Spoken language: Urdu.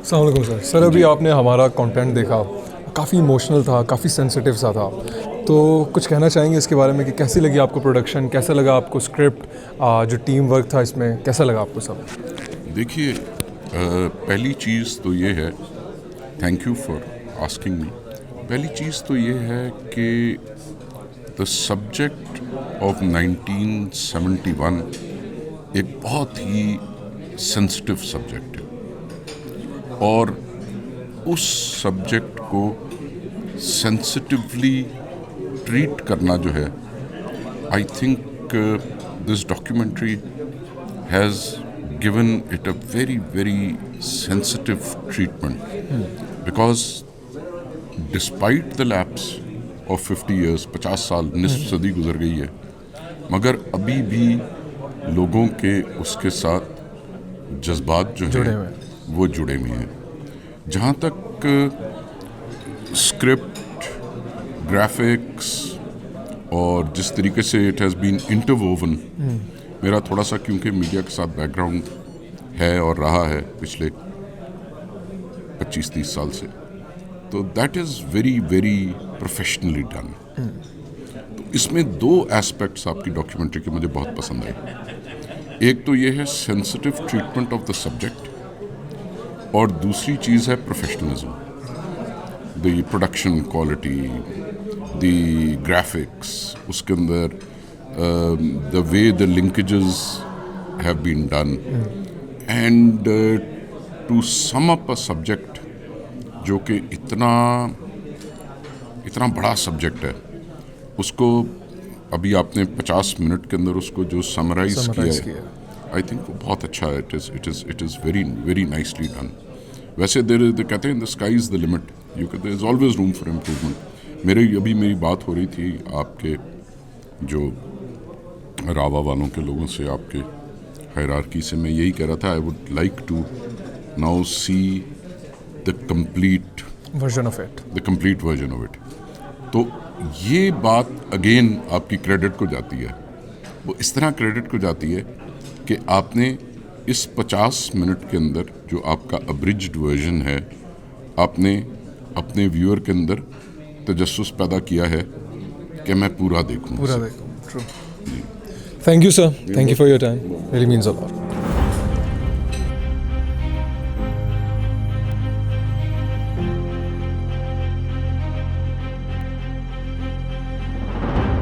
السلام علیکم سر. سر ابھی آپ نے ہمارا کانٹینٹ دیکھا, کافی ایموشنل تھا, کافی سینسیٹیو سا تھا, تو کچھ کہنا چاہیں گے اس کے بارے میں کہ کیسی لگی آپ کو پروڈکشن, کیسا لگا آپ کو اسکرپٹ, جو ٹیم ورک تھا اس میں کیسا لگا آپ کو سب؟ دیکھیے, پہلی چیز تو یہ ہے, thank you for asking me. پہلی چیز تو یہ ہے کہ دا سبجیکٹ آف 1971 ایک بہت ہی سینسٹیو سبجیکٹ ہے, اور اس سبجیکٹ کو سینسٹیولی ٹریٹ کرنا جو ہے, I think this documentary has given it a very, very sensitive treatment, because despite the lapse of 50 years, 50 سال, نصف صدی گزر گئی ہے, مگر ابھی بھی لوگوں کے اس کے ساتھ جذبات جو ہیں وہ جڑے ہوئے ہیں. جہاں تک اسکرپٹ, گرافکس اور جس طریقے سے اٹ ہیز بین انٹرووون, میرا تھوڑا سا کیونکہ میڈیا کے ساتھ بیک گراؤنڈ ہے اور رہا ہے پچھلے 25-30 سال سے, تو that is very very professionally done. تو اس میں دو ایسپیکٹس آپ کی ڈاکیومنٹری کے مجھے بہت پسند آئے. ایک تو یہ ہے sensitive treatment of the subject, اور دوسری چیز ہے professionalism, the production quality, the graphics, اس کے اندر the way the linkages have been done, and to sum up a subject جو کہ اتنا بڑا سبجیکٹ ہے, اس کو ابھی آپ نے 50 منٹ کے اندر اس کو جو سمرائز کیا ہے, آئی تھنک وہ بہت اچھا ہے. It is very very nicely done. ویسے کہتے ہیں the sky is the limit, there is always room for improvement. میری بات ہو رہی تھی آپ کے جو راوا والوں کے لوگوں سے, آپ کے ہائرارکی سے, میں یہی کہہ رہا تھا, I would like to now see the complete version of it. تو یہ بات اگین آپ کی کریڈٹ کو جاتی ہے. وہ اس طرح کریڈٹ کو جاتی ہے کہ آپ نے اس 50 منٹ کے اندر جو آپ کا ابریجڈ ورژن ہے, آپ نے اپنے ویور کے اندر تجسس پیدا کیا ہے کہ میں پورا دیکھوں. Thank you, sir. Thank you for your time. Really means a lot.